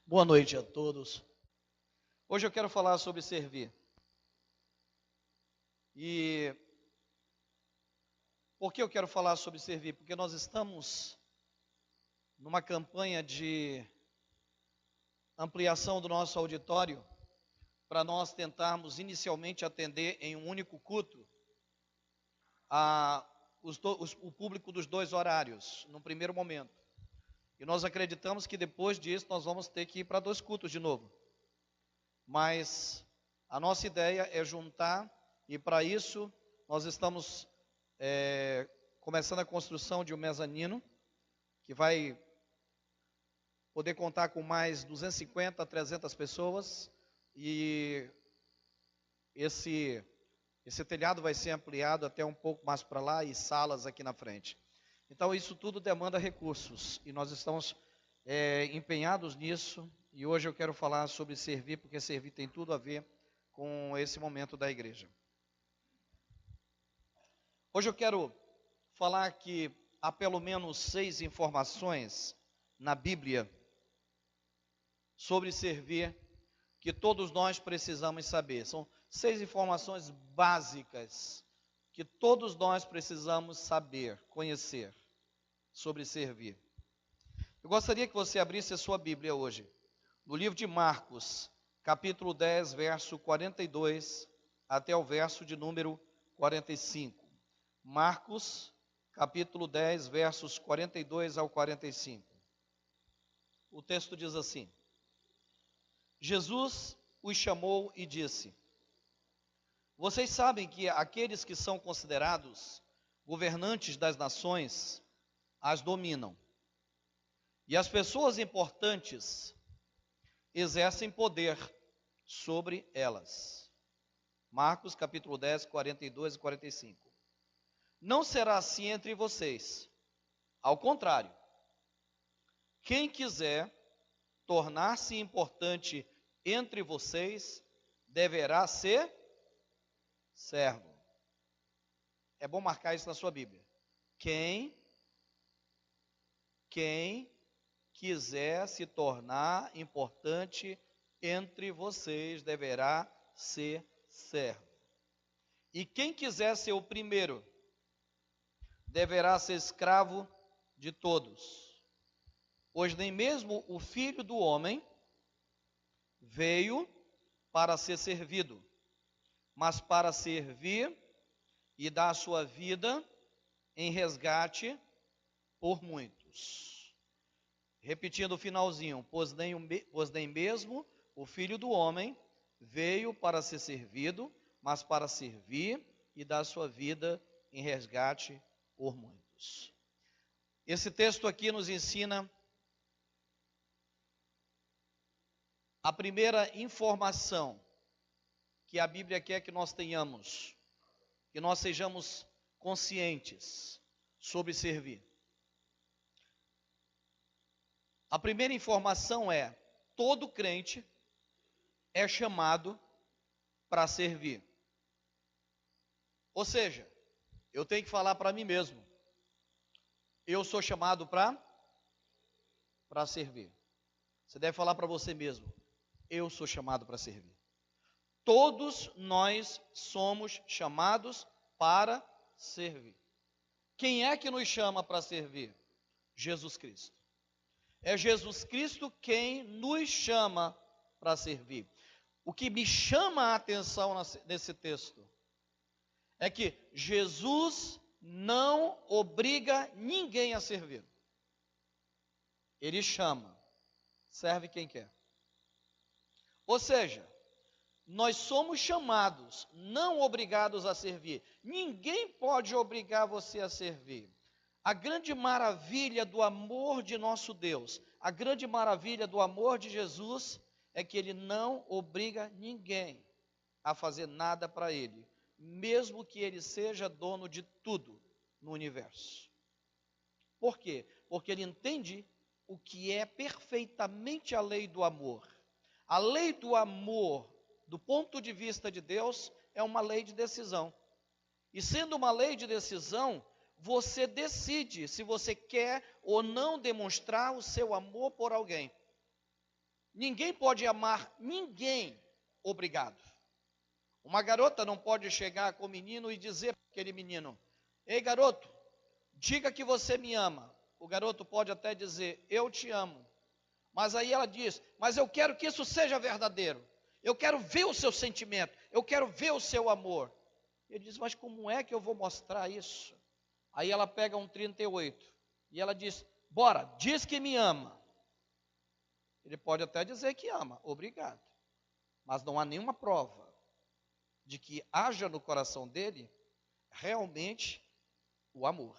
Boa noite a todos. Hoje eu quero falar sobre servir. E por que eu quero falar sobre servir? Porque nós estamos numa campanha de ampliação do nosso auditório para nós tentarmos inicialmente atender em um único culto o público dos 2 horários, no primeiro momento. E nós acreditamos que depois disso nós vamos ter que ir para 2 cultos de novo. Mas a nossa ideia é juntar, e para isso nós estamos começando a construção de um mezanino, que vai poder contar com mais 250 a 300 pessoas, e esse telhado vai ser ampliado até um pouco mais para lá, e salas aqui na frente. Então isso tudo demanda recursos, e nós estamos empenhados nisso. E hoje eu quero falar sobre servir, porque servir tem tudo a ver com esse momento da igreja. Hoje eu quero falar que há pelo menos 6 informações na Bíblia sobre servir, que todos nós precisamos saber. São 6 informações básicas que todos nós precisamos saber, conhecer sobre servir. Eu gostaria que você abrisse a sua Bíblia hoje no livro de Marcos, capítulo 10, verso 42, até o verso de número 45. Marcos, capítulo 10, versos 42 ao 45. O texto diz assim: Jesus os chamou e disse: Vocês sabem que aqueles que são considerados governantes das nações as dominam, e as pessoas importantes exercem poder sobre elas. Marcos capítulo 10, 42 e 45. Não será assim entre vocês. Ao contrário, quem quiser tornar-se importante entre vocês, deverá ser servo. É bom marcar isso na sua Bíblia. Quem quiser se tornar importante entre vocês, deverá ser servo. E quem quiser ser o primeiro, deverá ser escravo de todos. Pois nem mesmo o Filho do Homem veio para ser servido, mas para servir e dar a sua vida em resgate por muitos. Repetindo o finalzinho: pois nem mesmo o Filho do Homem veio para ser servido, mas para servir e dar a sua vida em resgate por muitos. Esse texto aqui nos ensina a primeira informação que a Bíblia quer que nós tenhamos, que nós sejamos conscientes sobre servir. A primeira informação é: todo crente é chamado para servir. Ou seja, eu tenho que falar para mim mesmo: eu sou chamado para servir. Você deve falar para você mesmo: eu sou chamado para servir. Todos nós somos chamados para servir. Quem é que nos chama para servir? Jesus Cristo. É Jesus Cristo quem nos chama para servir. O que me chama a atenção nesse texto é que Jesus não obriga ninguém a servir. Ele chama, serve quem quer. Ou seja, nós somos chamados, não obrigados a servir. Ninguém pode obrigar você a servir. A grande maravilha do amor de nosso Deus, a grande maravilha do amor de Jesus, é que Ele não obriga ninguém a fazer nada para Ele, mesmo que Ele seja dono de tudo no universo. Por quê? Porque Ele entende o que é perfeitamente a lei do amor. A lei do amor, do ponto de vista de Deus, é uma lei de decisão. E sendo uma lei de decisão, você decide se você quer ou não demonstrar o seu amor por alguém. Ninguém pode amar ninguém obrigado. Uma garota não pode chegar com o menino e dizer para aquele menino: ei, garoto, diga que você me ama. O garoto pode até dizer: eu te amo. Mas aí ela diz: mas eu quero que isso seja verdadeiro. Eu quero ver o seu sentimento. Eu quero ver o seu amor. Ele diz: mas como é que eu vou mostrar isso? Aí ela pega um 38 e ela diz: bora, diz que me ama. Ele pode até dizer que ama, obrigado. Mas não há nenhuma prova de que haja no coração dele realmente o amor.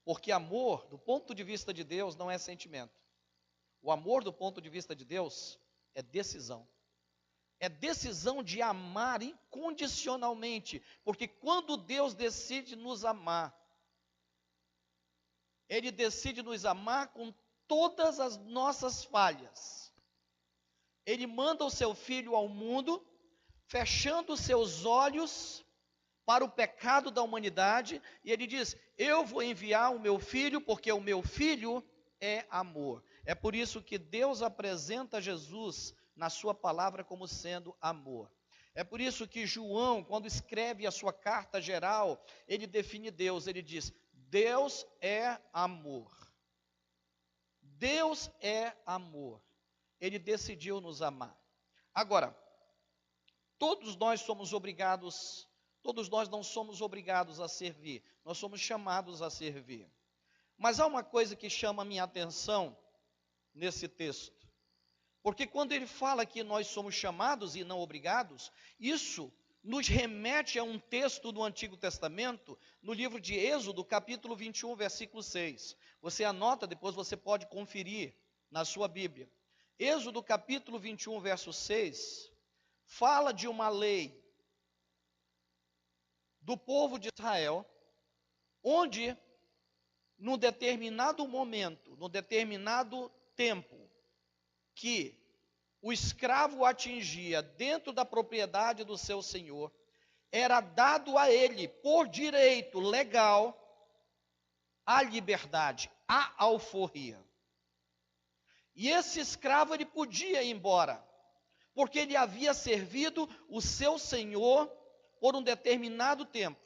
Porque amor, do ponto de vista de Deus, não é sentimento. O amor, do ponto de vista de Deus, é decisão. É decisão de amar incondicionalmente. Porque quando Deus decide nos amar, Ele decide nos amar com todas as nossas falhas. Ele manda o seu Filho ao mundo, fechando os seus olhos para o pecado da humanidade, e ele diz: eu vou enviar o meu Filho, porque o meu Filho é amor. É por isso que Deus apresenta Jesus na sua palavra como sendo amor. É por isso que João, quando escreve a sua carta geral, ele define Deus, ele diz: Deus é amor. Deus é amor. Ele decidiu nos amar. Agora, todos nós não somos obrigados a servir, nós somos chamados a servir. Mas há uma coisa que chama a minha atenção nesse texto, porque quando ele fala que nós somos chamados e não obrigados, isso nos remete a um texto do Antigo Testamento, no livro de Êxodo, capítulo 21, versículo 6. Você anota, depois você pode conferir na sua Bíblia. Êxodo, capítulo 21, verso 6, fala de uma lei do povo de Israel, onde, num determinado momento, num determinado tempo, que o escravo atingia dentro da propriedade do seu senhor, era dado a ele, por direito legal, a liberdade, a alforria. E esse escravo, ele podia ir embora, porque ele havia servido o seu senhor por um determinado tempo.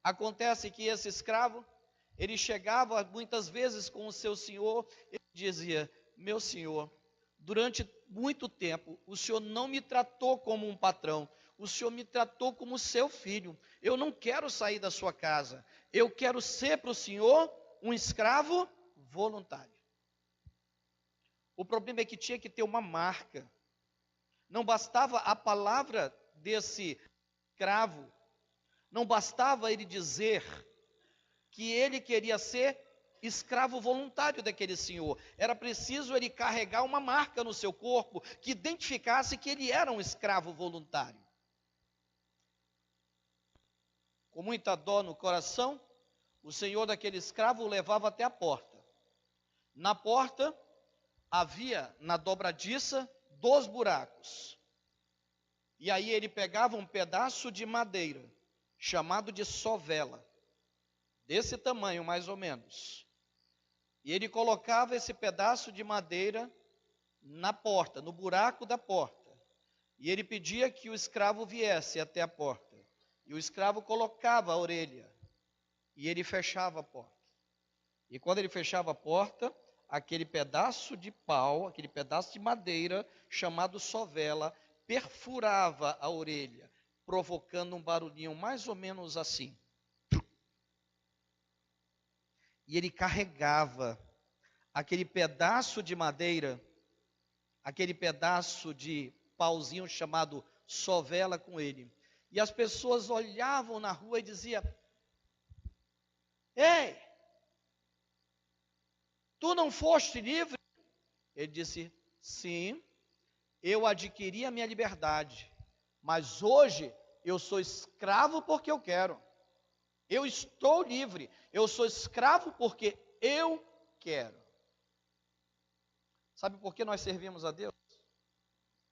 Acontece que esse escravo, ele chegava muitas vezes com o seu senhor, ele dizia: meu senhor, durante muito tempo, o senhor não me tratou como um patrão, o senhor me tratou como seu filho, eu não quero sair da sua casa, eu quero ser para o senhor um escravo voluntário. O problema é que tinha que ter uma marca, não bastava a palavra desse escravo, não bastava ele dizer que ele queria ser escravo voluntário daquele senhor. Era preciso ele carregar uma marca no seu corpo que identificasse que ele era um escravo voluntário. Com muita dor no coração, o senhor daquele escravo o levava até a porta. Na porta havia, na dobradiça, 2 buracos. E aí ele pegava um pedaço de madeira, chamado de sovela, desse tamanho mais ou menos. E ele colocava esse pedaço de madeira na porta, no buraco da porta. E ele pedia que o escravo viesse até a porta. E o escravo colocava a orelha. E ele fechava a porta. E quando ele fechava a porta, aquele pedaço de pau, aquele pedaço de madeira, chamado sovela, perfurava a orelha, provocando um barulhinho mais ou menos assim. E ele carregava aquele pedaço de madeira, aquele pedaço de pauzinho chamado sovela com ele. E as pessoas olhavam na rua e diziam: ei, tu não foste livre? Ele disse: sim, eu adquiri a minha liberdade, mas hoje eu sou escravo porque eu quero. Eu estou livre, eu sou escravo porque eu quero. Sabe por que nós servimos a Deus?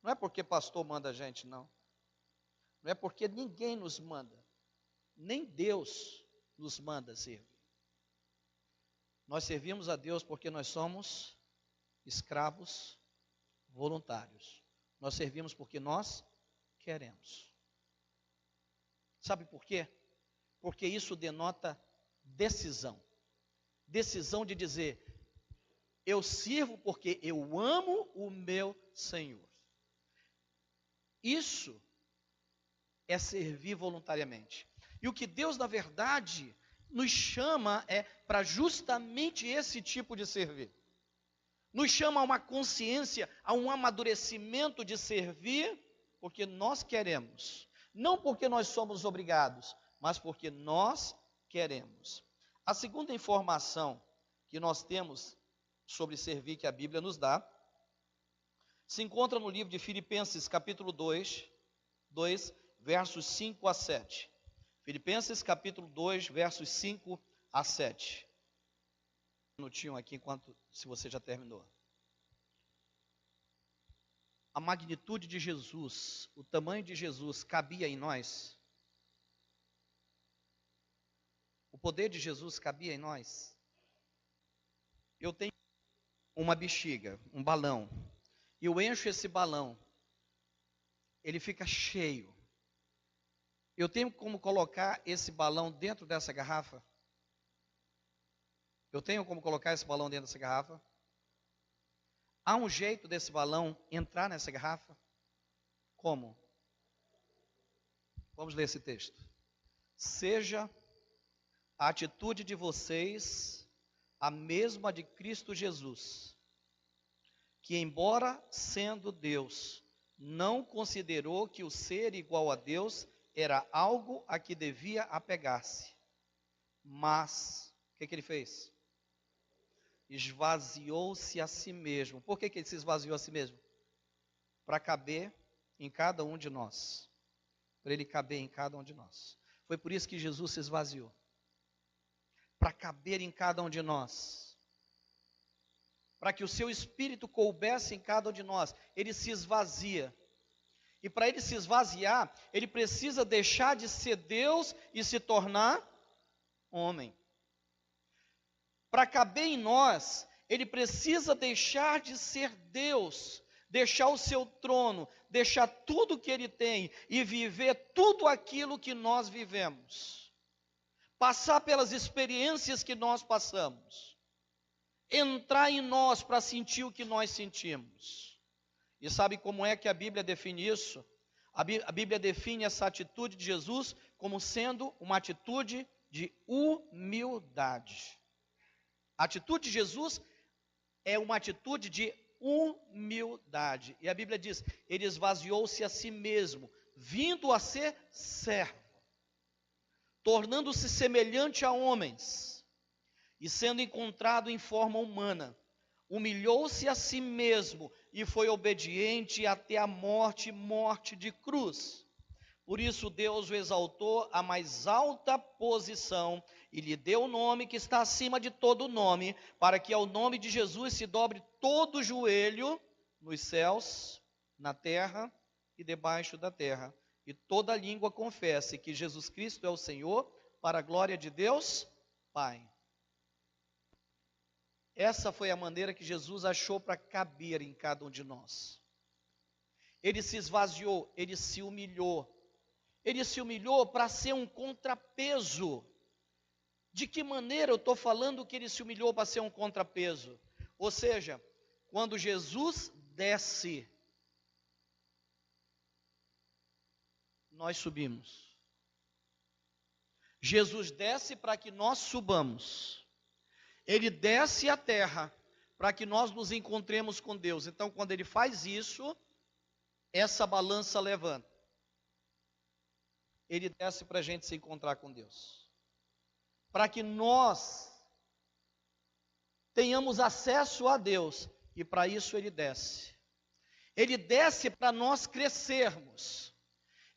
Não é porque pastor manda a gente, não. Não é porque ninguém nos manda. Nem Deus nos manda servir. Nós servimos a Deus porque nós somos escravos voluntários. Nós servimos porque nós queremos. Sabe por quê? Porque isso denota decisão. Decisão de dizer, eu sirvo porque eu amo o meu Senhor. Isso é servir voluntariamente. E o que Deus, na verdade, nos chama é para justamente esse tipo de servir. Nos chama a uma consciência, a um amadurecimento de servir, porque nós queremos. Não porque nós somos obrigados, mas porque nós queremos. A segunda informação que nós temos sobre servir que a Bíblia nos dá, se encontra no livro de Filipenses, capítulo 2, versos 5 a 7. Filipenses, capítulo 2, versos 5 a 7. Um minutinho aqui, enquanto, se você já terminou. A magnitude de Jesus, o tamanho de Jesus cabia em nós? O poder de Jesus cabia em nós? Eu tenho uma bexiga, um balão, e eu encho esse balão, ele fica cheio. Eu tenho como colocar esse balão dentro dessa garrafa? Eu tenho como colocar esse balão dentro dessa garrafa? Há um jeito desse balão entrar nessa garrafa? Como? Vamos ler esse texto. Seja a atitude de vocês a mesma de Cristo Jesus, que embora sendo Deus, não considerou que o ser igual a Deus era algo a que devia apegar-se. Mas, o que ele fez? Esvaziou-se a si mesmo. Por que ele se esvaziou a si mesmo? Para caber em cada um de nós. Para ele caber em cada um de nós. Foi por isso que Jesus se esvaziou. Para caber em cada um de nós. Para que o seu espírito coubesse em cada um de nós. Ele se esvazia. E para ele se esvaziar, ele precisa deixar de ser Deus e se tornar homem. Para caber em nós, ele precisa deixar de ser Deus, deixar o seu trono, deixar tudo o que ele tem e viver tudo aquilo que nós vivemos. Passar pelas experiências que nós passamos. Entrar em nós para sentir o que nós sentimos. E sabe como é que a Bíblia define isso? A Bíblia define essa atitude de Jesus como sendo uma atitude de humildade. A atitude de Jesus é uma atitude de humildade. E a Bíblia diz, ele esvaziou-se a si mesmo, vindo a ser servo, tornando-se semelhante a homens, e sendo encontrado em forma humana, humilhou-se a si mesmo e foi obediente até a morte, morte de cruz. Por isso Deus o exaltou à mais alta posição e lhe deu o nome que está acima de todo nome, para que ao nome de Jesus se dobre todo o joelho nos céus, na terra e debaixo da terra, e toda língua confesse que Jesus Cristo é o Senhor, para a glória de Deus Pai. Essa foi a maneira que Jesus achou para caber em cada um de nós. Ele se esvaziou, ele se humilhou. Ele se humilhou para ser um contrapeso. De que maneira eu estou falando que ele se humilhou para ser um contrapeso? Ou seja, quando Jesus desce, nós subimos. Jesus desce para que nós subamos. Ele desce à terra para que nós nos encontremos com Deus. Então, quando ele faz isso, essa balança levanta. Ele desce para a gente se encontrar com Deus. Para que nós tenhamos acesso a Deus. E para isso ele desce. Ele desce para nós crescermos.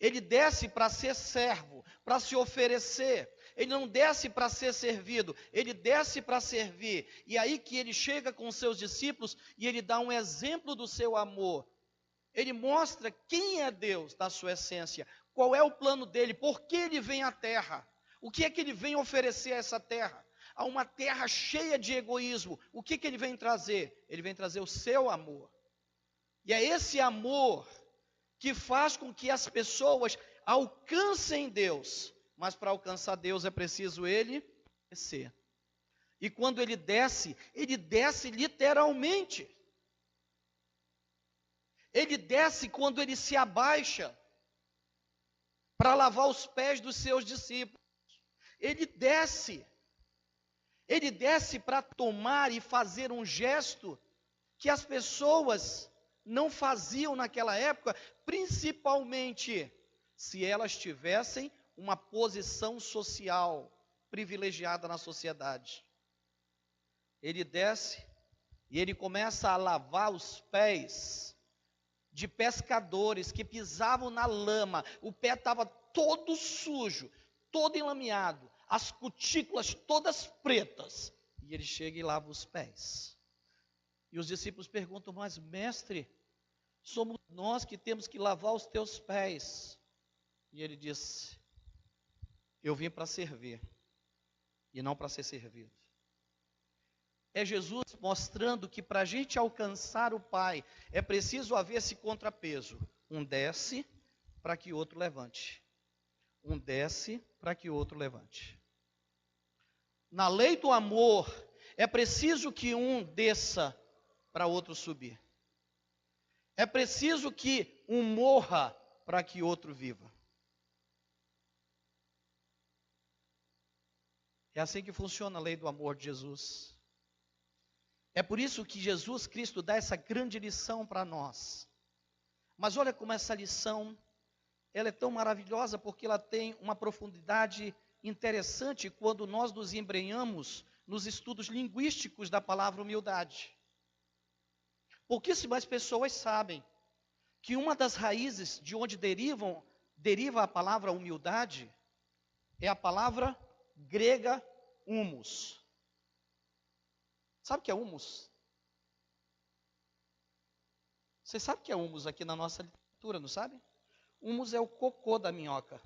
Ele desce para ser servo, para se oferecer. Ele não desce para ser servido, ele desce para servir. E aí que ele chega com os seus discípulos e ele dá um exemplo do seu amor. Ele mostra quem é Deus na sua essência, qual é o plano dele, por que ele vem à terra, o que é que ele vem oferecer a essa terra. A uma terra cheia de egoísmo, o que ele vem trazer? Ele vem trazer o seu amor. E é esse amor que faz com que as pessoas alcancem Deus. Mas para alcançar Deus é preciso ele descer. E quando ele desce literalmente. Ele desce quando ele se abaixa para lavar os pés dos seus discípulos. Ele desce para tomar e fazer um gesto que as pessoas não faziam naquela época, principalmente se elas tivessem uma posição social privilegiada na sociedade. Ele desce e ele começa a lavar os pés de pescadores que pisavam na lama. O pé estava todo sujo, todo enlameado, as cutículas todas pretas. E ele chega e lava os pés. E os discípulos perguntam: mas mestre, somos nós que temos que lavar os teus pés. E ele diz: eu vim para servir e não para ser servido. É Jesus mostrando que para a gente alcançar o Pai, é preciso haver esse contrapeso. Um desce para que o outro levante. Um desce para que o outro levante. Na lei do amor, é preciso que um desça para outro subir. É preciso que um morra para que outro viva. É assim que funciona a lei do amor de Jesus. É por isso que Jesus Cristo dá essa grande lição para nós. Mas olha como essa lição, ela é tão maravilhosa, porque ela tem uma profundidade interessante quando nós nos embrenhamos nos estudos linguísticos da palavra humildade. Pouquíssimas pessoas sabem que uma das raízes de onde deriva a palavra humildade é a palavra grega humus. Sabe o que é humus? Você sabe o que é humus aqui na nossa literatura, não sabe? Humus é o cocô da minhoca.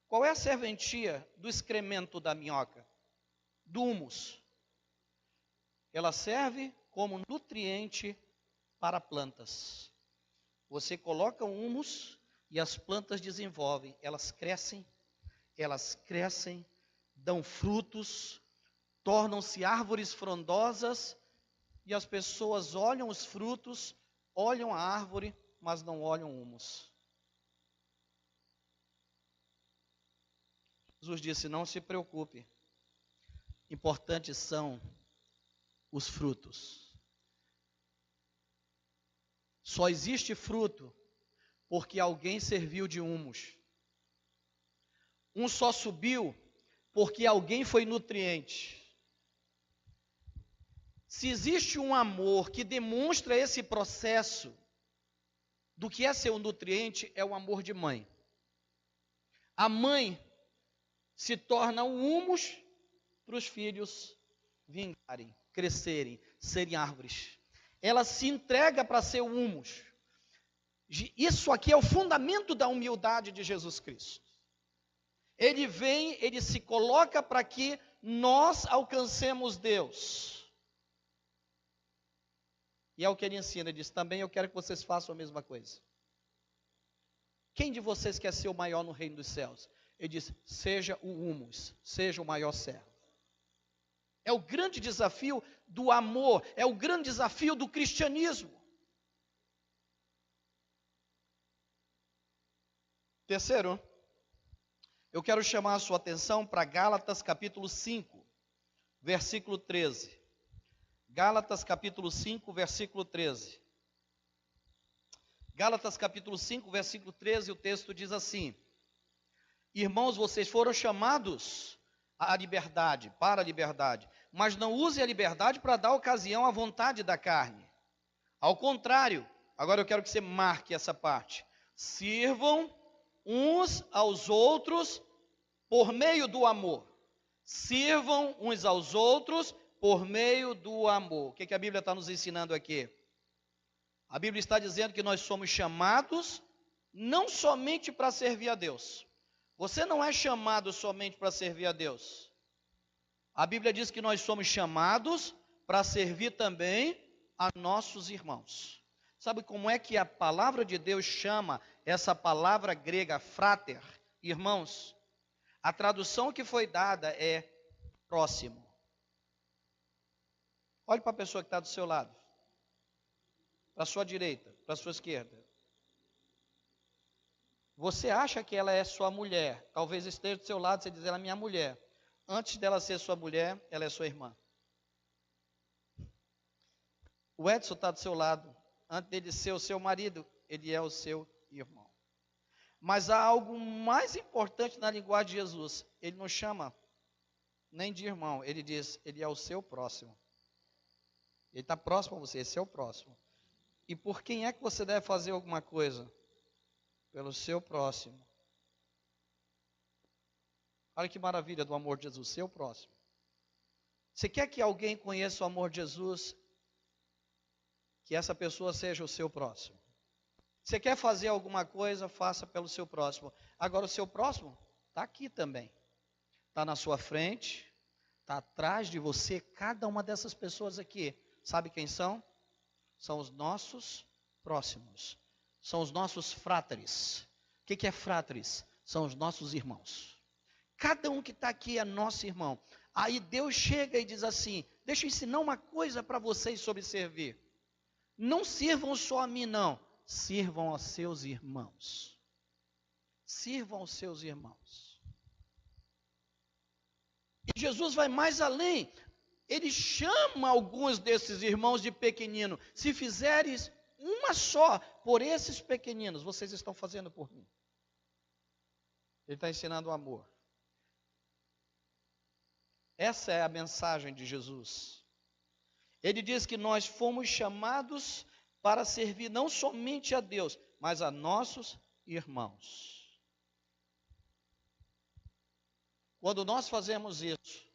Qual é a serventia do excremento da minhoca? Do humus. Ela serve como nutriente para plantas. Você coloca o humus e as plantas desenvolvem. Elas crescem, dão frutos, tornam-se árvores frondosas e as pessoas olham os frutos, olham a árvore, mas não olham o humus. Jesus disse: não se preocupe, importantes são os frutos. Só existe fruto porque alguém serviu de humus. Um só subiu porque alguém foi nutriente. Se existe um amor que demonstra esse processo do que é ser um nutriente, é o amor de mãe. A mãe se torna um humus para os filhos vingarem, crescerem, serem árvores. Ela se entrega para ser o humus. Isso aqui é o fundamento da humildade de Jesus Cristo. Ele vem, ele se coloca para que nós alcancemos Deus. E é o que ele ensina, ele diz: também eu quero que vocês façam a mesma coisa. Quem de vocês quer ser o maior no reino dos céus? Ele diz: seja o humus, seja o maior servo. É o grande desafio do amor, é o grande desafio do cristianismo. Terceiro, eu quero chamar a sua atenção para Gálatas capítulo 5, versículo 13. Gálatas capítulo 5, versículo 13. Gálatas capítulo 5, versículo 13, o texto diz assim: irmãos, vocês foram chamados à liberdade, para a liberdade, mas não use a liberdade para dar ocasião à vontade da carne. Ao contrário, agora eu quero que você marque essa parte: sirvam uns aos outros por meio do amor. Sirvam uns aos outros por meio do amor. O que a Bíblia está nos ensinando aqui? A Bíblia está dizendo que nós somos chamados não somente para servir a Deus. Você não é chamado somente para servir a Deus. A Bíblia diz que nós somos chamados para servir também a nossos irmãos. Sabe como é que a palavra de Deus chama essa palavra grega frater, irmãos? A tradução que foi dada é próximo. Olhe para a pessoa que está do seu lado, para a sua direita, para a sua esquerda. Você acha que ela é sua mulher, talvez esteja do seu lado, você diz, ela é minha mulher. Antes dela ser sua mulher, ela é sua irmã. O Edson está do seu lado, antes dele ser o seu marido, ele é o seu irmão. Mas há algo mais importante na linguagem de Jesus. Ele não chama nem de irmão, ele diz, ele é o seu próximo. Ele está próximo a você, esse é o próximo. E por quem é que você deve fazer alguma coisa? Pelo seu próximo. Olha que maravilha do amor de Jesus, seu próximo. Você quer que alguém conheça o amor de Jesus? Que essa pessoa seja o seu próximo. Você quer fazer alguma coisa, faça pelo seu próximo. Agora o seu próximo está aqui também. Está na sua frente, está atrás de você. Cada uma dessas pessoas aqui, sabe quem são? São os nossos próximos. São os nossos fráteres. O que é fráteres? São os nossos irmãos. Cada um que está aqui é nosso irmão. Aí Deus chega e diz assim, deixa eu ensinar uma coisa para vocês sobre servir. Não sirvam só a mim, não. Sirvam aos seus irmãos. Sirvam aos seus irmãos. E Jesus vai mais além. Ele chama alguns desses irmãos de pequenino. Se fizeres uma só por esses pequeninos, vocês estão fazendo por mim. Ele está ensinando o amor. Essa é a mensagem de Jesus. Ele diz que nós fomos chamados para servir não somente a Deus, mas a nossos irmãos. Quando nós fazemos isso,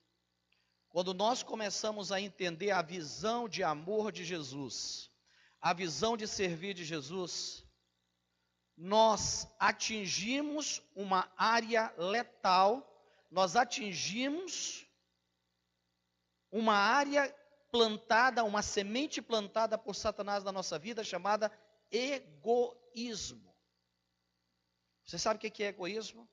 quando nós começamos a entender a visão de amor de Jesus, a visão de servir de Jesus, nós atingimos uma área letal, nós atingimos uma área plantada, uma semente plantada por Satanás na nossa vida, chamada egoísmo. Você sabe o que é egoísmo?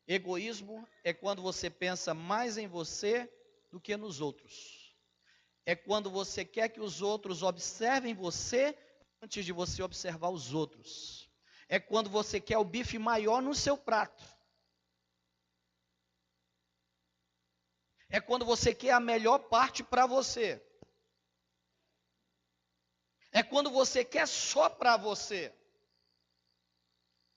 Egoísmo é quando você pensa mais em você do que nos outros. É quando você quer que os outros observem você antes de você observar os outros. É quando você quer o bife maior no seu prato. É quando você quer a melhor parte para você. É quando você quer só para você.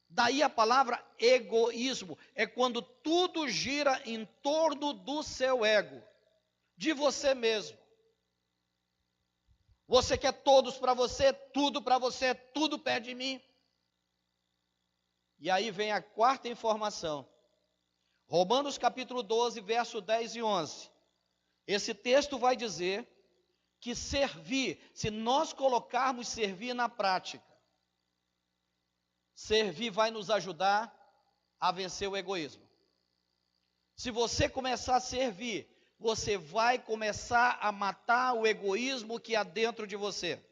Daí a palavra egoísmo. É quando tudo gira em torno do seu ego. De você mesmo. Você quer todos para você, tudo perto de mim. E aí vem a quarta informação. Romanos capítulo 12, verso 10 e 11. Esse texto vai dizer que servir, se nós colocarmos servir na prática, servir vai nos ajudar a vencer o egoísmo. Se você começar a servir, você vai começar a matar o egoísmo que há dentro de você.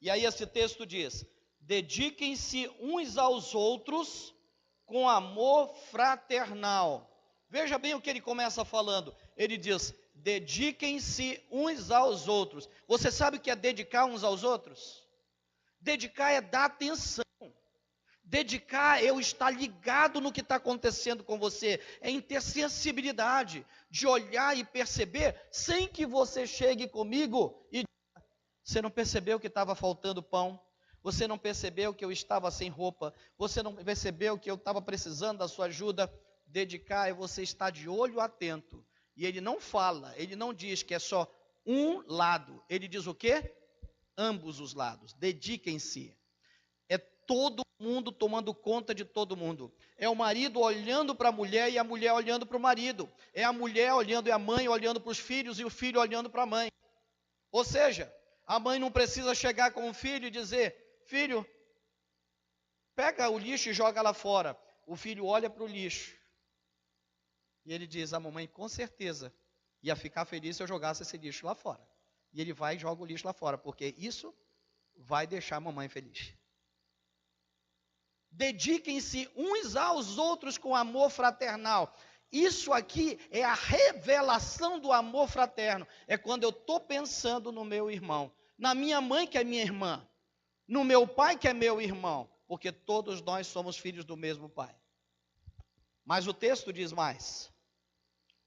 E aí esse texto diz: dediquem-se uns aos outros com amor fraternal. Veja bem o que ele começa falando. Ele diz, dediquem-se uns aos outros. Você sabe o que é dedicar uns aos outros? Dedicar é dar atenção. Dedicar é eu estar ligado no que está acontecendo com você. É intersensibilidade de olhar e perceber sem que você chegue comigo e você não percebeu que estava faltando pão. Você não percebeu que eu estava sem roupa. Você não percebeu que eu estava precisando da sua ajuda. Dedicar é você estar de olho atento. E ele não fala, ele não diz que é só um lado. Ele diz o quê? Ambos os lados. Dediquem-se. É todo mundo tomando conta de todo mundo. É o marido olhando para a mulher e a mulher olhando para o marido. É a mulher olhando e a mãe olhando para os filhos e o filho olhando para a mãe. Ou seja, a mãe não precisa chegar com o filho e dizer, filho, pega o lixo e joga lá fora. O filho olha para o lixo. E ele diz, a mamãe com certeza ia ficar feliz se eu jogasse esse lixo lá fora. E ele vai e joga o lixo lá fora, porque isso vai deixar a mamãe feliz. Dediquem-se uns aos outros com amor fraternal. Isso aqui é a revelação do amor fraterno. É quando eu estou pensando no meu irmão, na minha mãe que é minha irmã, no meu pai que é meu irmão, porque todos nós somos filhos do mesmo pai. Mas o texto diz mais.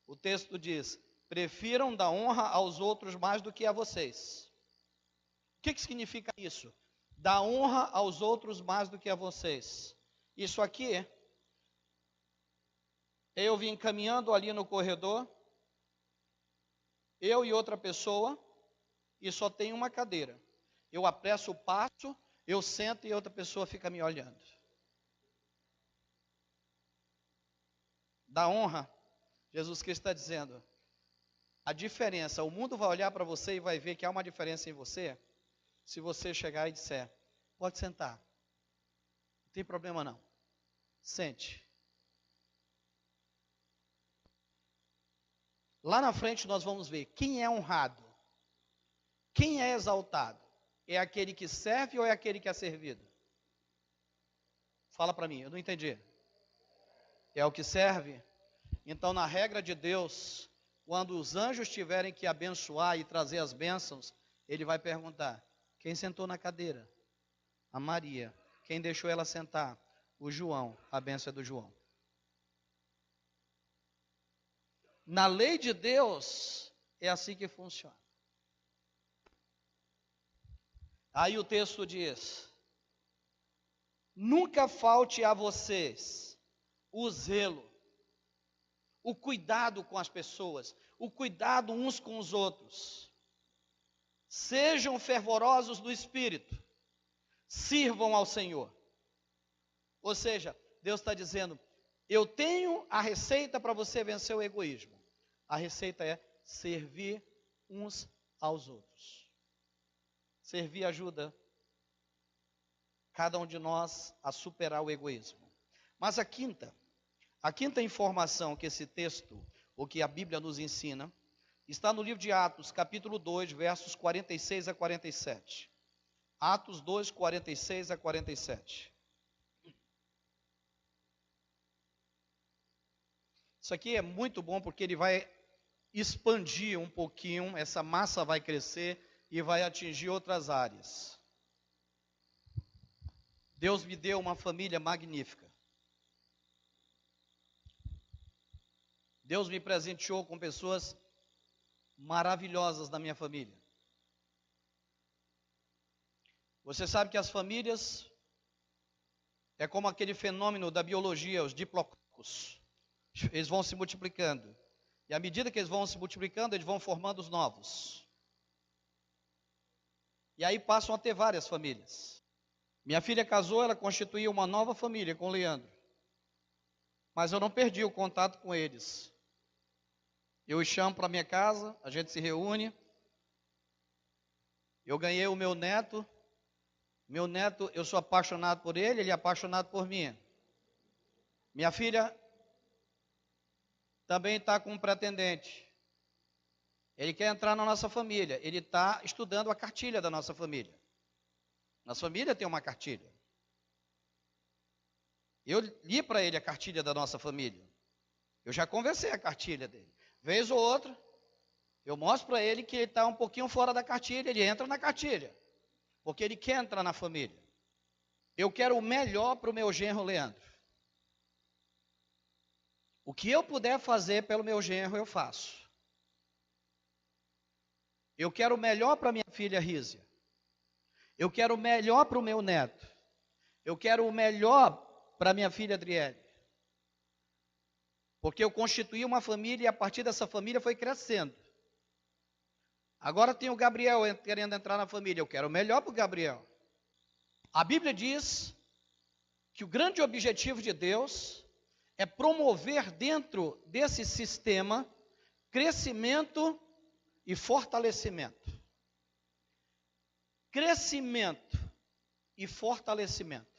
O texto diz: prefiram dar honra aos outros mais do que a vocês. O que significa isso? Dar honra aos outros mais do que a vocês. Isso aqui, eu vim caminhando ali no corredor, eu e outra pessoa, e só tem uma cadeira. Eu apresso o passo, eu sento e outra pessoa fica me olhando. Dar honra, Jesus Cristo está dizendo, a diferença, o mundo vai olhar para você e vai ver que há uma diferença em você, se você chegar e disser, pode sentar, não tem problema não, sente. Lá na frente nós vamos ver quem é honrado, quem é exaltado, é aquele que serve ou é aquele que é servido? Fala para mim, eu não entendi. É o que serve? Então, na regra de Deus, quando os anjos tiverem que abençoar e trazer as bênçãos, ele vai perguntar, quem sentou na cadeira? A Maria. Quem deixou ela sentar? O João. A bênção é do João. Na lei de Deus, é assim que funciona. Aí o texto diz, nunca falte a vocês o zelo, o cuidado com as pessoas, o cuidado uns com os outros. Sejam fervorosos no espírito, sirvam ao Senhor. Ou seja, Deus está dizendo, eu tenho a receita para você vencer o egoísmo. A receita é servir uns aos outros. Servir ajuda cada um de nós a superar o egoísmo. Mas a quinta informação que esse texto, ou que a Bíblia nos ensina, está no livro de Atos, capítulo 2, versos 46 a 47. Atos 2, 46 a 47. Isso aqui é muito bom porque ele vai expandir um pouquinho, essa massa vai crescer e vai atingir outras áreas. Deus me deu uma família magnífica. Deus me presenteou com pessoas maravilhosas na minha família. Você sabe que as famílias é como aquele fenômeno da biologia, os diplococos. Eles vão se multiplicando. E à medida que eles vão se multiplicando, eles vão formando os novos. E aí passam a ter várias famílias. Minha filha casou, ela constituiu uma nova família com o Leandro. Mas eu não perdi o contato com eles. Eu os chamo para minha casa, a gente se reúne. Eu ganhei o meu neto. Meu neto, eu sou apaixonado por ele, ele é apaixonado por mim. Minha filha também está com um pretendente. Ele quer entrar na nossa família. Ele está estudando a cartilha da nossa família. Nossa família tem uma cartilha. Eu li para ele a cartilha da nossa família. Eu já conversei a cartilha dele. Vez ou outra, eu mostro para ele que ele está um pouquinho fora da cartilha, ele entra na cartilha. Porque ele quer entrar na família. Eu quero o melhor para o meu genro Leandro. O que eu puder fazer pelo meu genro, eu faço. Eu quero o melhor para minha filha Rízia. Eu quero o melhor para o meu neto. Eu quero o melhor para minha filha Adriele. Porque eu constituí uma família e a partir dessa família foi crescendo. Agora tem o Gabriel querendo entrar na família. Eu quero o melhor para o Gabriel. A Bíblia diz que o grande objetivo de Deus é promover dentro desse sistema crescimento e fortalecimento. Crescimento e fortalecimento.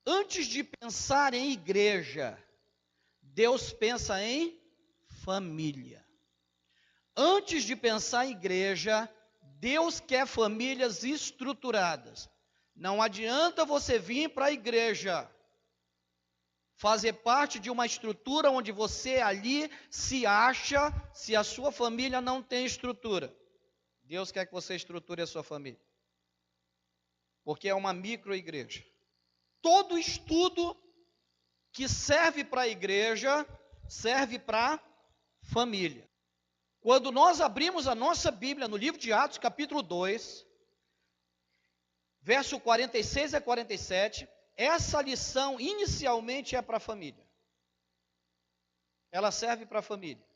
Antes de pensar em igreja, Deus pensa em família. Antes de pensar em igreja, Deus quer famílias estruturadas. Não adianta você vir para a igreja, fazer parte de uma estrutura onde você ali se acha, se a sua família não tem estrutura. Deus quer que você estruture a sua família, porque é uma micro-igreja. Todo estudo que serve para a igreja, serve para a família. Quando nós abrimos a nossa Bíblia no livro de Atos, capítulo 2, verso 46 a 47, essa lição inicialmente é para a família. Ela serve para a família.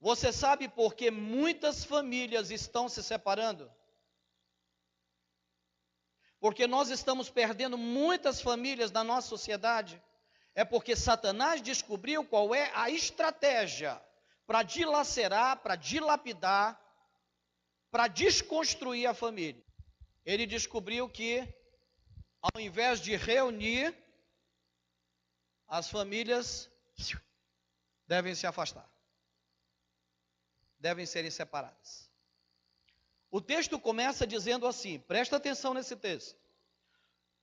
Você sabe por que muitas famílias estão se separando? Porque nós estamos perdendo muitas famílias na nossa sociedade. É porque Satanás descobriu qual é a estratégia para dilacerar, para dilapidar, para desconstruir a família. Ele descobriu que, ao invés de reunir, as famílias devem se afastar. Devem serem separadas. O texto começa dizendo assim, presta atenção nesse texto.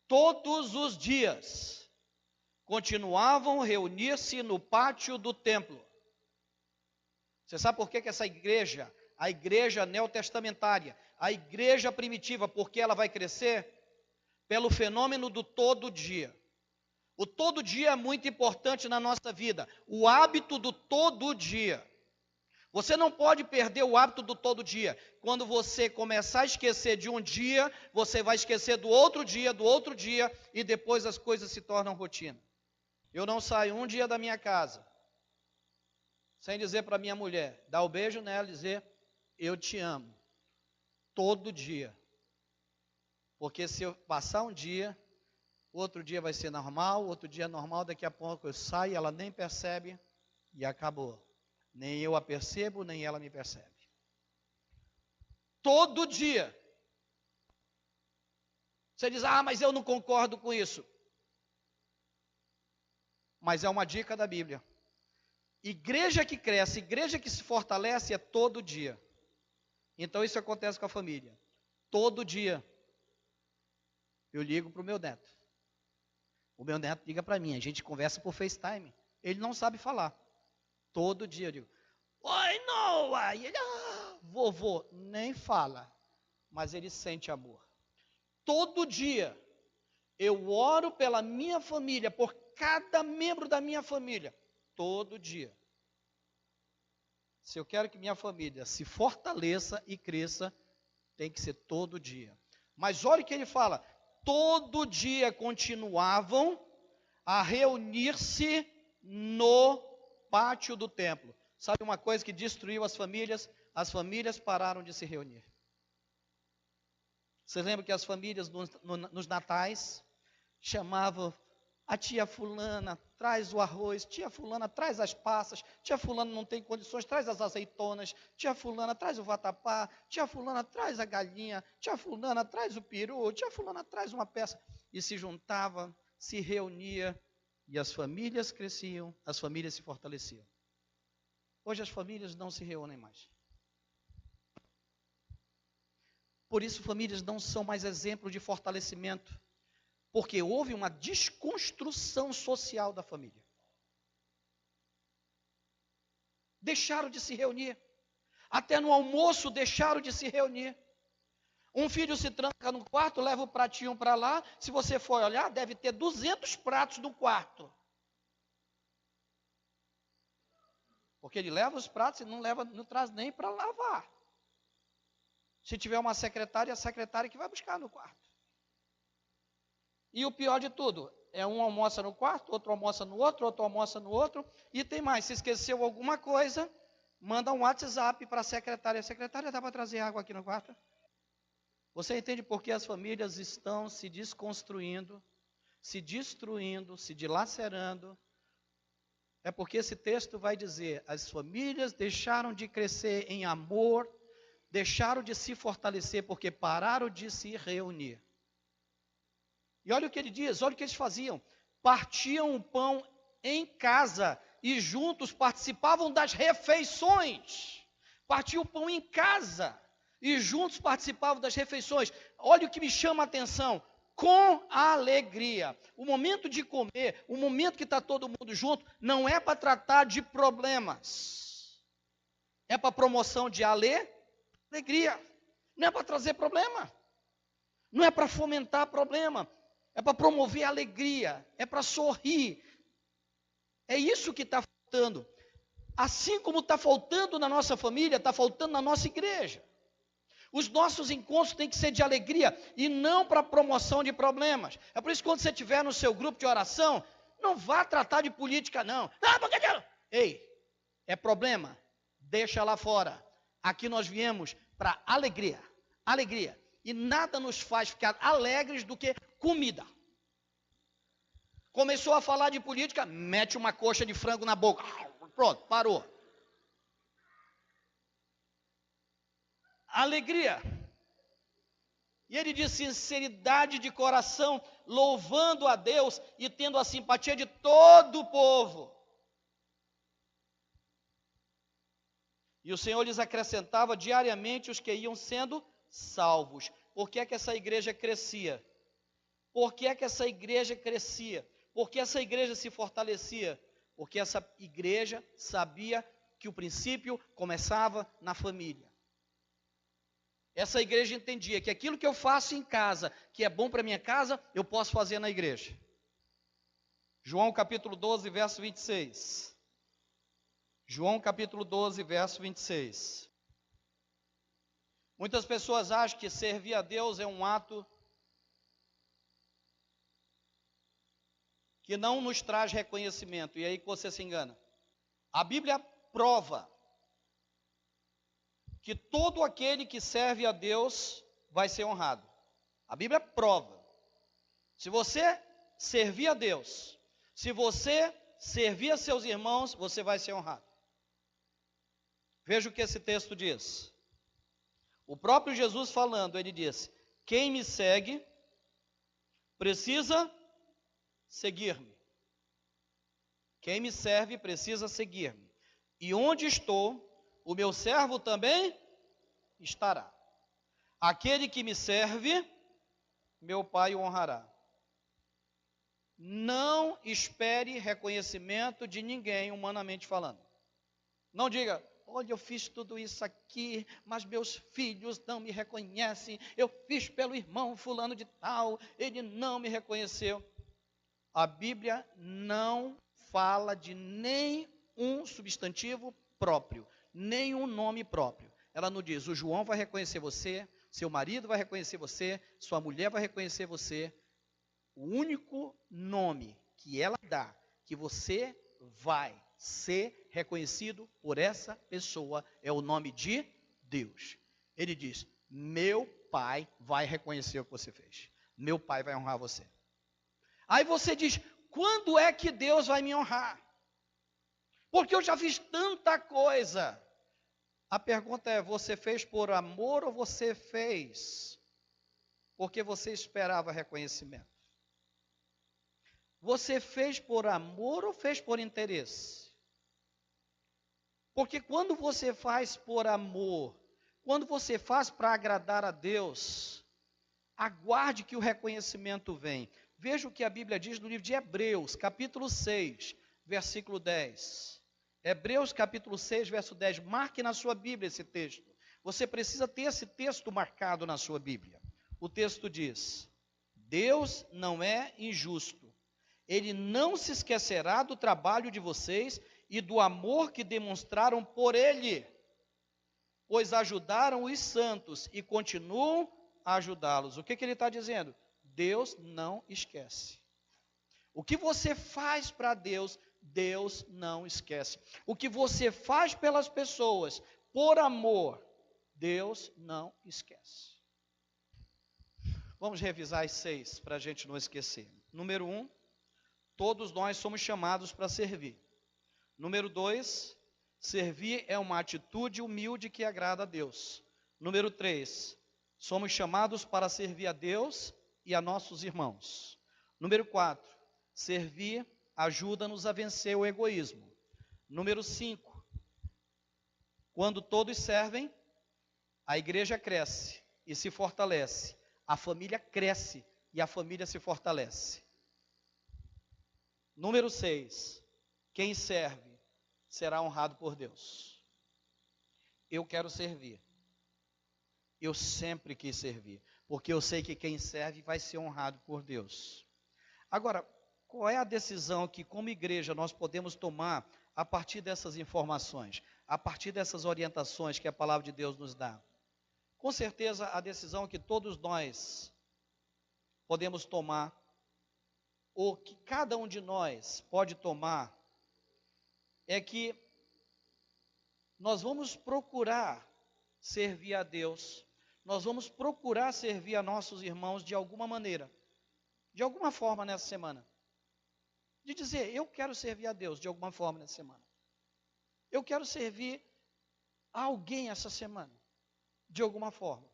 Todos os dias continuavam a reunir-se no pátio do templo. Você sabe por que essa igreja, a igreja neotestamentária, a igreja primitiva, porque ela vai crescer? Pelo fenômeno do todo dia. O todo dia é muito importante na nossa vida. O hábito do todo dia. Você não pode perder o hábito do todo dia. Quando você começar a esquecer de um dia, você vai esquecer do outro dia, e depois as coisas se tornam rotina. Eu não saio um dia da minha casa sem dizer para minha mulher, dar o beijo nela e dizer, eu te amo, todo dia. Porque se eu passar um dia, outro dia vai ser normal, outro dia é normal, daqui a pouco eu saio, ela nem percebe e acabou. Nem eu a percebo, nem ela me percebe. Todo dia. Você diz, mas eu não concordo com isso. Mas é uma dica da Bíblia. Igreja que cresce, igreja que se fortalece é todo dia. Então isso acontece com a família. Todo dia. Eu ligo para o meu neto. O meu neto liga para mim, a gente conversa por FaceTime. Ele não sabe falar. Todo dia eu digo, oi Noah, e ele, vovô, nem fala, mas ele sente amor. Todo dia eu oro pela minha família, por cada membro da minha família, todo dia. Se eu quero que minha família se fortaleça e cresça, tem que ser todo dia. Mas olha o que ele fala, todo dia continuavam a reunir-se no pátio do templo. Sabe uma coisa que destruiu as famílias? As famílias pararam de se reunir. Você lembra que as famílias nos natais chamavam a tia fulana, traz o arroz, tia fulana, traz as passas, tia fulana não tem condições, traz as azeitonas, tia fulana, traz o vatapá, tia fulana, traz a galinha, tia fulana, traz o peru, tia fulana, traz uma peça. E se juntava, se reunia, e as famílias cresciam, as famílias se fortaleciam. Hoje as famílias não se reúnem mais. Por isso famílias não são mais exemplo de fortalecimento, porque houve uma desconstrução social da família. Deixaram de se reunir. Até no almoço deixaram de se reunir. Um filho se tranca no quarto, leva o pratinho para lá. Se você for olhar, deve ter 200 pratos no quarto. Porque ele leva os pratos e não traz nem para lavar. Se tiver uma secretária, é a secretária que vai buscar no quarto. E o pior de tudo, é um almoça no quarto, outro almoça no outro almoça no outro. E tem mais, se esqueceu alguma coisa, manda um WhatsApp para a secretária. Secretária, dá para trazer água aqui no quarto? Você entende por que as famílias estão se desconstruindo, se destruindo, se dilacerando? É porque esse texto vai dizer, as famílias deixaram de crescer em amor, deixaram de se fortalecer porque pararam de se reunir. E olha o que ele diz, olha o que eles faziam. Partiam o pão em casa e juntos participavam das refeições. Partiam o pão em casa e juntos participavam das refeições. Olha o que me chama a atenção. Com alegria. O momento de comer, o momento que está todo mundo junto, não é para tratar de problemas. É para promoção de alegria. Não é para trazer problema. Não é para fomentar problema. É para promover alegria. É para sorrir. É isso que está faltando. Assim como está faltando na nossa família, está faltando na nossa igreja. Os nossos encontros têm que ser de alegria e não para promoção de problemas. É por isso que quando você estiver no seu grupo de oração, não vá tratar de política não. Ei, é problema? Deixa lá fora. Aqui nós viemos para alegria. Alegria. E nada nos faz ficar alegres do que comida. Começou a falar de política, mete uma coxa de frango na boca. Pronto, parou. Alegria. E ele diz sinceridade de coração, louvando a Deus e tendo a simpatia de todo o povo. E o Senhor lhes acrescentava diariamente os que iam sendo salvos. Por que é que essa igreja crescia? Por que é que essa igreja crescia? Por que essa igreja se fortalecia? Porque essa igreja sabia que o princípio começava na família. Essa igreja entendia que aquilo que eu faço em casa, que é bom para minha casa, eu posso fazer na igreja. João capítulo 12, verso 26. João capítulo 12, verso 26. Muitas pessoas acham que servir a Deus é um ato que não nos traz reconhecimento, e aí que você se engana. A Bíblia prova que todo aquele que serve a Deus vai ser honrado. A Bíblia prova. Se você servir a Deus, se você servir a seus irmãos, você vai ser honrado. Veja o que esse texto diz. O próprio Jesus falando, ele disse: quem me segue precisa seguir-me. Quem me serve precisa seguir-me. E onde estou, o meu servo também estará. Aquele que me serve, meu Pai o honrará. Não espere reconhecimento de ninguém, humanamente falando. Não diga: olha, eu fiz tudo isso aqui, mas meus filhos não me reconhecem. Eu fiz pelo irmão fulano de tal, ele não me reconheceu. A Bíblia não fala de nenhum substantivo próprio, nenhum nome próprio. Ela não diz: o João vai reconhecer você, seu marido vai reconhecer você, sua mulher vai reconhecer você. O único nome que ela dá, que você vai ser reconhecido por essa pessoa, é o nome de Deus. Ele diz: meu Pai vai reconhecer o que você fez. Meu Pai vai honrar você. Aí você diz: quando é que Deus vai me honrar? Porque eu já fiz tanta coisa. A pergunta é: você fez por amor ou você fez porque você esperava reconhecimento? Você fez por amor ou fez por interesse? Porque quando você faz por amor, quando você faz para agradar a Deus, aguarde que o reconhecimento vem. Veja o que a Bíblia diz no livro de Hebreus, capítulo 6, versículo 10. Hebreus capítulo 6, verso 10. Marque na sua Bíblia esse texto. Você precisa ter esse texto marcado na sua Bíblia. O texto diz: Deus não é injusto. Ele não se esquecerá do trabalho de vocês e do amor que demonstraram por Ele, pois ajudaram os santos e continuam a ajudá-los. O que ele está dizendo? Deus não esquece. O que você faz para Deus, Deus não esquece. O que você faz pelas pessoas, por amor, Deus não esquece. Vamos revisar as 6 para a gente não esquecer. Número 1, todos nós somos chamados para servir. Número 2, servir é uma atitude humilde que agrada a Deus. Número 3, somos chamados para servir a Deus e a nossos irmãos. Número 4, servir ajuda-nos a vencer o egoísmo. Número 5, quando todos servem, a igreja cresce e se fortalece. A família cresce e a família se fortalece. Número 6, quem serve será honrado por Deus. Eu quero servir. Eu sempre quis servir, porque eu sei que quem serve vai ser honrado por Deus. Agora, qual é a decisão que como igreja nós podemos tomar a partir dessas informações, a partir dessas orientações que a palavra de Deus nos dá? Com certeza a decisão que todos nós podemos tomar, ou que cada um de nós pode tomar, é que nós vamos procurar servir a Deus, nós vamos procurar servir a nossos irmãos de alguma maneira, de alguma forma nessa semana. De dizer, eu quero servir a Deus de alguma forma nessa semana. Eu quero servir a alguém essa semana, de alguma forma.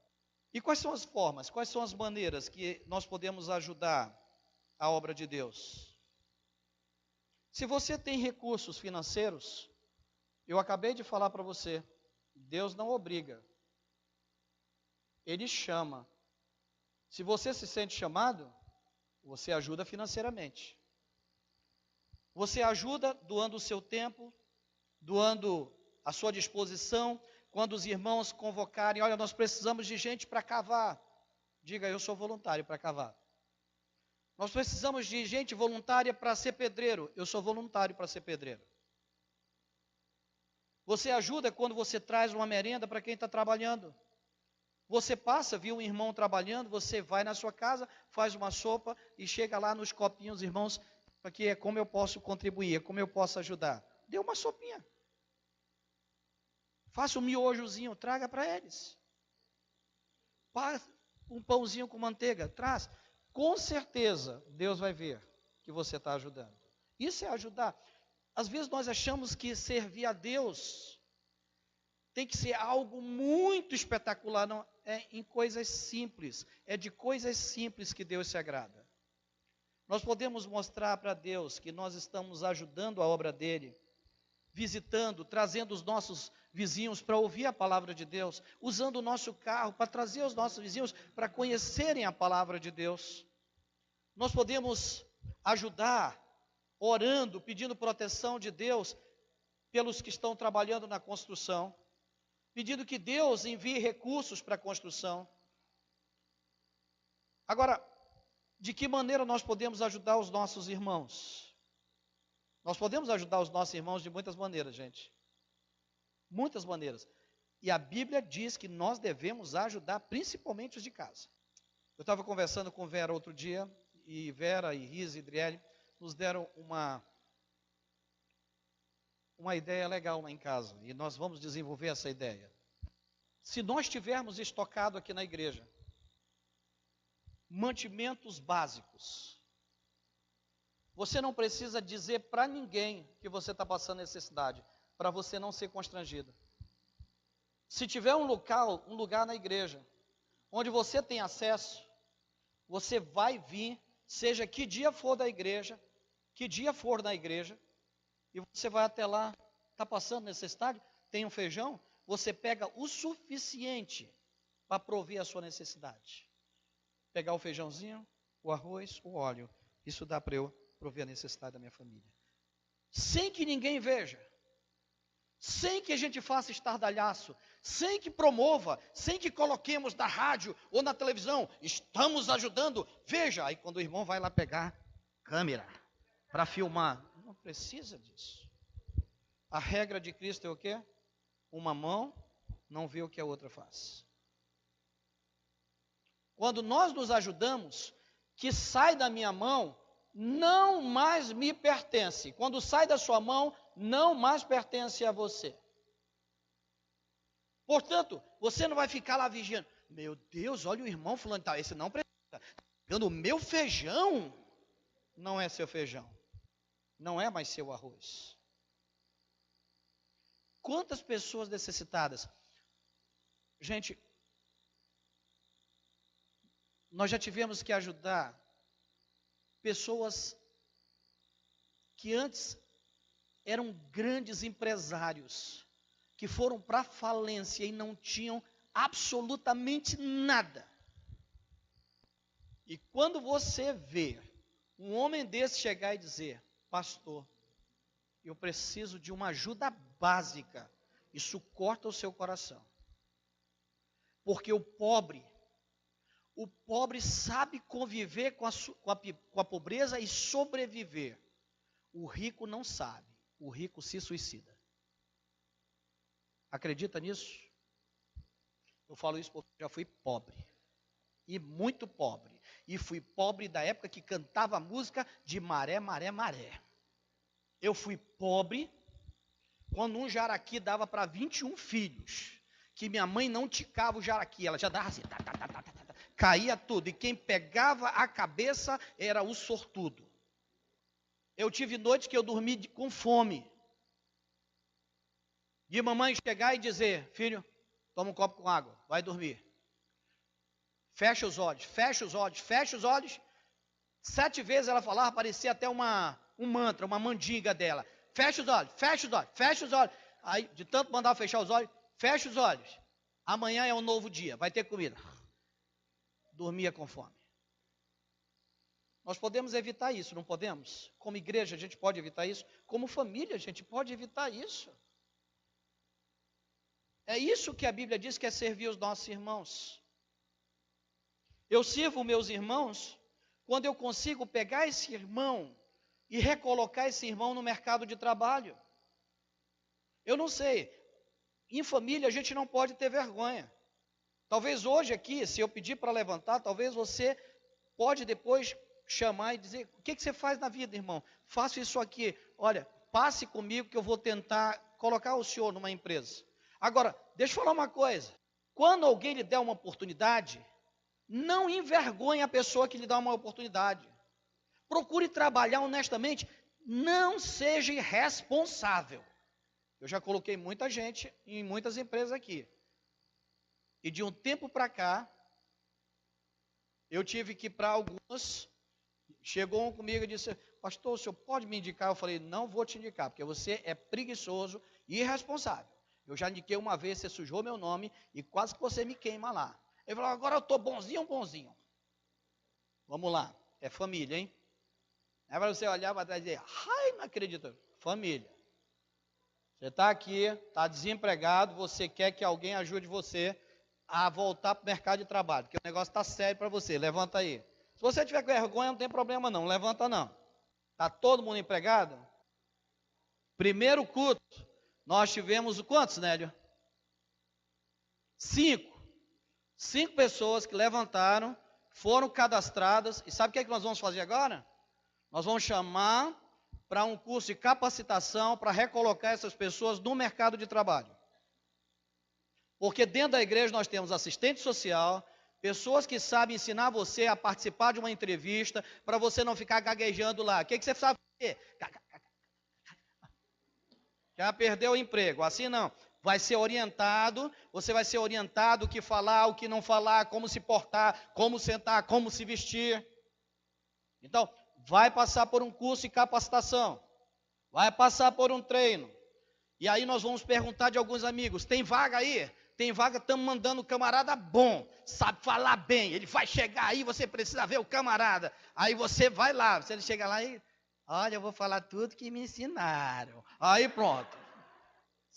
E quais são as formas, quais são as maneiras que nós podemos ajudar a obra de Deus? Se você tem recursos financeiros, eu acabei de falar para você, Deus não obriga, Ele chama. Se você se sente chamado, você ajuda financeiramente. Você ajuda doando o seu tempo, doando a sua disposição. Quando os irmãos convocarem, olha, nós precisamos de gente para cavar. Diga, eu sou voluntário para cavar. Nós precisamos de gente voluntária para ser pedreiro. Eu sou voluntário para ser pedreiro. Você ajuda quando você traz uma merenda para quem está trabalhando. Você passa, viu um irmão trabalhando, você vai na sua casa, faz uma sopa e chega lá nos copinhos, irmãos, porque é como eu posso contribuir, é como eu posso ajudar. Dê uma sopinha. Faça um miojozinho, traga para eles. Um pãozinho com manteiga, traz. Com certeza, Deus vai ver que você está ajudando. Isso é ajudar. Às vezes nós achamos que servir a Deus tem que ser algo muito espetacular. Não, é em coisas simples. É de coisas simples que Deus se agrada. Nós podemos mostrar para Deus que nós estamos ajudando a obra dele, visitando, trazendo os nossos vizinhos para ouvir a palavra de Deus, usando o nosso carro para trazer os nossos vizinhos para conhecerem a palavra de Deus. Nós podemos ajudar, orando, pedindo proteção de Deus pelos que estão trabalhando na construção, pedindo que Deus envie recursos para a construção. Agora, de que maneira nós podemos ajudar os nossos irmãos? Nós podemos ajudar os nossos irmãos de muitas maneiras, gente. Muitas maneiras. E a Bíblia diz que nós devemos ajudar principalmente os de casa. Eu estava conversando com Vera outro dia, e Vera, e Risa e Driele nos deram uma ideia legal lá em casa. E nós vamos desenvolver essa ideia. Se nós tivermos estocado aqui na igreja mantimentos básicos, você não precisa dizer para ninguém que você está passando necessidade, para você não ser constrangido. Se tiver um lugar na igreja, onde você tem acesso, você vai vir, seja que dia for da igreja, que dia for na igreja, e você vai até lá, está passando necessidade, tem um feijão, você pega o suficiente para prover a sua necessidade. Pegar o feijãozinho, o arroz, o óleo, isso dá para eu prover a necessidade da minha família. Sem que ninguém veja, sem que a gente faça estardalhaço, sem que promova, sem que coloquemos na rádio ou na televisão, estamos ajudando, veja, aí quando o irmão vai lá pegar câmera para filmar, não precisa disso. A regra de Cristo é o quê? Uma mão não vê o que a outra faz. Quando nós nos ajudamos, que sai da minha mão, não mais me pertence. Quando sai da sua mão, não mais pertence a você. Portanto, você não vai ficar lá vigiando. Meu Deus, olha o irmão fulano, tá, esse não precisa. Pegando o meu feijão, não é seu feijão. Não é mais seu arroz. Quantas pessoas necessitadas? Gente, nós já tivemos que ajudar pessoas que antes eram grandes empresários, que foram para a falência e não tinham absolutamente nada. E quando você vê um homem desse chegar e dizer: pastor, eu preciso de uma ajuda básica, isso corta o seu coração. Porque o pobre sabe conviver com a pobreza e sobreviver. O rico não sabe, o rico se suicida. Acredita nisso? Eu falo isso porque já fui pobre, e muito pobre. E fui pobre da época que cantava a música de maré, maré, maré. Eu fui pobre quando um jaraqui dava para 21 filhos, que minha mãe não ticava o jaraqui, ela já dava assim, caía tudo, e quem pegava a cabeça era o sortudo. Eu tive noites que eu dormi com fome, de mamãe chegar e dizer: filho, toma um copo com água, vai dormir. Fecha os olhos, fecha os olhos, fecha os olhos. 7 vezes ela falava, parecia até um mantra, uma mandinga dela. Fecha os olhos, fecha os olhos, fecha os olhos. Aí, de tanto mandar fechar os olhos, fecha os olhos. Amanhã é um novo dia, vai ter comida. Dormia com fome. Nós podemos evitar isso, não podemos? Como igreja a gente pode evitar isso. Como família a gente pode evitar isso. É isso que a Bíblia diz, que é servir os nossos irmãos. Eu sirvo meus irmãos quando eu consigo pegar esse irmão e recolocar esse irmão no mercado de trabalho. Eu não sei, em família a gente não pode ter vergonha. Talvez hoje aqui, se eu pedir para levantar, talvez você pode depois chamar e dizer: o que você faz na vida, irmão? Faço isso aqui. Olha, passe comigo que eu vou tentar colocar o senhor numa empresa. Agora, deixa eu falar uma coisa. Quando alguém lhe der uma oportunidade, não envergonhe a pessoa que lhe dá uma oportunidade. Procure trabalhar honestamente. Não seja irresponsável. Eu já coloquei muita gente em muitas empresas aqui. E de um tempo para cá, eu tive que ir para algumas. Chegou um comigo e disse: pastor, o senhor pode me indicar? Eu falei: não vou te indicar, porque você é preguiçoso e irresponsável. Eu já indiquei uma vez, você sujou meu nome e quase que você me queima lá. Ele falou: agora eu estou bonzinho. Vamos lá, é família, hein? Aí para você olhar para trás e dizer: ai, não acredito. Família. Você está aqui, está desempregado, você quer que alguém ajude você a voltar para o mercado de trabalho, porque o negócio está sério para você. Levanta aí. Se você tiver vergonha, não tem problema não, levanta não. Está todo mundo empregado? Primeiro culto, nós tivemos quantos, Nélio? 5. 5 pessoas que levantaram, foram cadastradas. E sabe o que é que nós vamos fazer agora? Nós vamos chamar para um curso de capacitação para recolocar essas pessoas no mercado de trabalho. Porque dentro da igreja nós temos assistente social, pessoas que sabem ensinar você a participar de uma entrevista, para você não ficar gaguejando lá. O que você sabe fazer? Já perdeu o emprego. Assim não. Vai ser orientado, você vai ser orientado o que falar, o que não falar, como se portar, como sentar, como se vestir. Então, vai passar por um curso de capacitação, vai passar por um treino. E aí nós vamos perguntar de alguns amigos: tem vaga aí? Tem vaga, estamos mandando um camarada bom, sabe falar bem, ele vai chegar aí, você precisa ver o camarada. Aí você vai lá, você chega lá e: olha, eu vou falar tudo que me ensinaram. Aí pronto.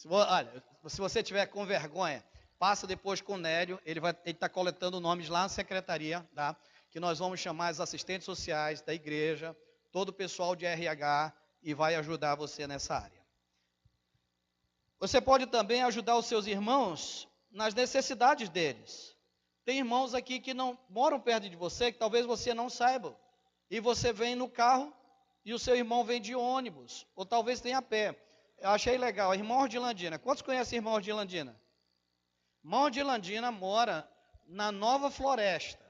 Olha, se você tiver com vergonha, passa depois com o Nélio, ele está coletando nomes lá na secretaria, tá? Que nós vamos chamar os assistentes sociais da igreja, todo o pessoal de RH, e vai ajudar você nessa área. Você pode também ajudar os seus irmãos nas necessidades deles. Tem irmãos aqui que não moram perto de você, que talvez você não saiba, e você vem no carro e o seu irmão vem de ônibus, ou talvez tenha a pé. Eu achei legal, irmão Ordilandina. Quantos conhecem irmão Ordilandina? Irmão Ordilandina mora na Nova Floresta.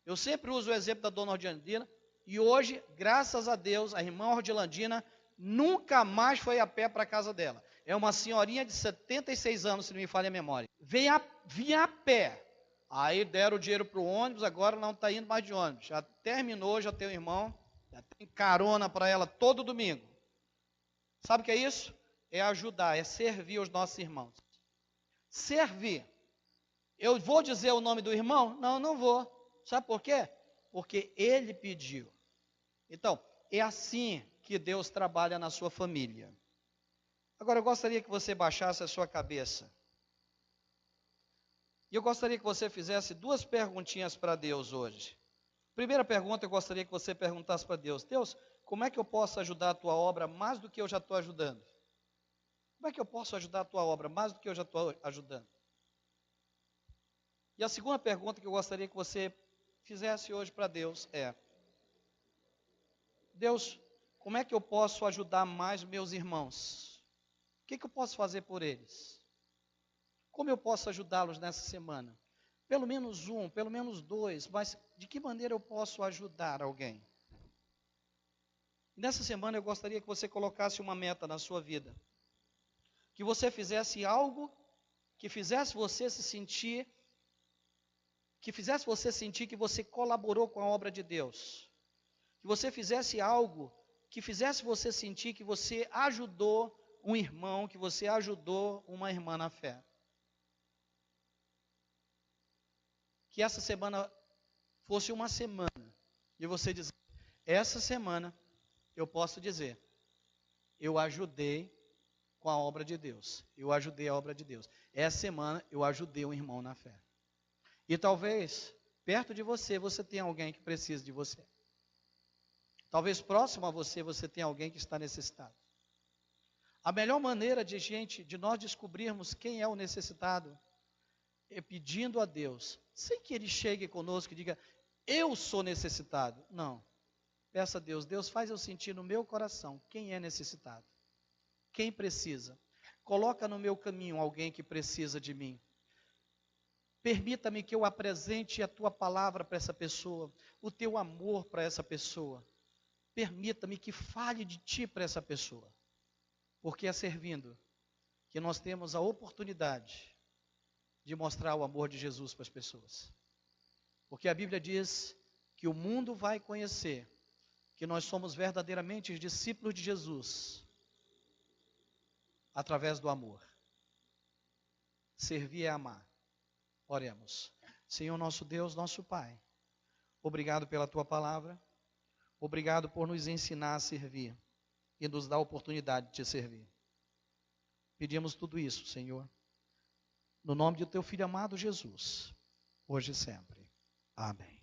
Eu sempre uso o exemplo da dona Ordilandina, e hoje, graças a Deus, a irmã Ordilandina nunca mais foi a pé para a casa dela. É uma senhorinha de 76 anos, se não me falha a memória. Vinha a pé. Aí deram o dinheiro para o ônibus, agora não está indo mais de ônibus. Já terminou, já tem um irmão, já tem carona para ela todo domingo. Sabe o que é isso? É ajudar, é servir os nossos irmãos. Servir. Eu vou dizer o nome do irmão? Não, não vou. Sabe por quê? Porque ele pediu. Então, é assim que Deus trabalha na sua família. Agora, eu gostaria que você baixasse a sua cabeça. E eu gostaria que você fizesse 2 perguntinhas para Deus hoje. Primeira pergunta, eu gostaria que você perguntasse para Deus: Deus, como é que eu posso ajudar a tua obra mais do que eu já estou ajudando? Como é que eu posso ajudar a tua obra mais do que eu já estou ajudando? E a segunda pergunta que eu gostaria que você fizesse hoje para Deus é: Deus, como é que eu posso ajudar mais meus irmãos? O que eu posso fazer por eles? Como eu posso ajudá-los nessa semana? Pelo menos 1, pelo menos 2, mas de que maneira eu posso ajudar alguém? Nessa semana eu gostaria que você colocasse uma meta na sua vida. Que você fizesse algo que fizesse você se sentir, que fizesse você sentir que você colaborou com a obra de Deus. Que você fizesse algo que fizesse você sentir que você ajudou um irmão, que você ajudou uma irmã na fé. Que essa semana fosse uma semana de você dizer: essa semana eu posso dizer, eu ajudei com a obra de Deus. Eu ajudei a obra de Deus. Essa semana eu ajudei um irmão na fé. E talvez, perto de você, você tenha alguém que precisa de você. Talvez próximo a você, você tenha alguém que está necessitado. A melhor maneira de nós descobrirmos quem é o necessitado é pedindo a Deus, sem que Ele chegue conosco e diga: eu sou necessitado. Não. Peça a Deus: Deus, faz eu sentir no meu coração quem é necessitado. Quem precisa. Coloca no meu caminho alguém que precisa de mim. Permita-me que eu apresente a tua palavra para essa pessoa, o teu amor para essa pessoa. Permita-me que fale de ti para essa pessoa. Porque é servindo que nós temos a oportunidade de mostrar o amor de Jesus para as pessoas. Porque a Bíblia diz que o mundo vai conhecer que nós somos verdadeiramente discípulos de Jesus através do amor. Servir é amar. Oremos. Senhor nosso Deus, nosso Pai, obrigado pela tua palavra, obrigado por nos ensinar a servir e nos dar a oportunidade de te servir. Pedimos tudo isso, Senhor, no nome do teu Filho amado Jesus, hoje e sempre. Amém.